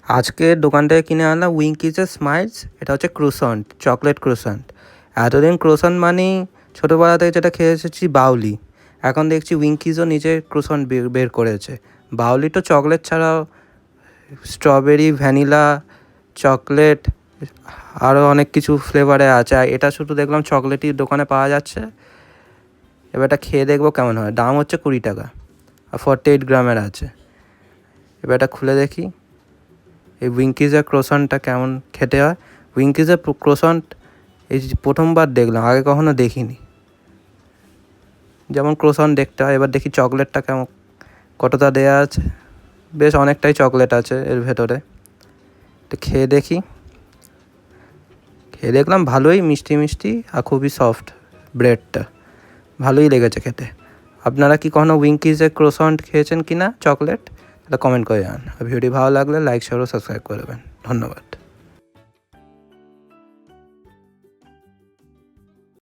আজকে দোকান থেকে কিনে আনলাম উইঙ্কিজের স্মাইলস। এটা হচ্ছে ক্রোসন্ট, চকলেট ক্রোসন্ট। এতদিন ক্রোসন্ট মানেই ছোটোবেলা থেকে যেটা খেয়ে এসেছি বাউলি, এখন দেখছি উইঙ্কিজও নিজে ক্রোসন্ট বের করেছে। বাউলি তো চকলেট ছাড়াও স্ট্রবেরি, ভ্যানিলা, চকলেট আরও অনেক কিছু ফ্লেভারে আছে। আর এটা শুধু দেখলাম চকলেটই দোকানে পাওয়া যাচ্ছে। এবার এটা খেয়ে দেখবো কেমন হয়। দাম হচ্ছে 20 টাকা আর 48 গ্রামের আছে। এবার এটা খুলে দেখি এই উইঙ্কিজের ক্রোসন্টটা কেমন খেতে হয়। উইঙ্কিজের ক্রোসন্ট এই প্রথমবার দেখলাম, আগে কখনো দেখিনি। যেমন ক্রোসন্ট দেখতে হয়, এবার দেখি চকলেটটা কেমন, কতটা দেয়া আছে। বেশ অনেকটাই চকলেট আছে এর ভেতরে। তো খেয়ে দেখি। খেয়ে দেখলাম ভালোই মিষ্টি মিষ্টি আর খুবই সফট। ব্রেডটা ভালোই লেগেছে খেতে। আপনারা কি কখনো উইঙ্কিজের ক্রোসন্ট খেয়েছেন কি না চকলেট, তাহলে কমেন্ট করে জানান। আর ভিডিওটি ভালো লাগলে লাইক, শেয়ার ও সাবস্ক্রাইব করবেন। ধন্যবাদ।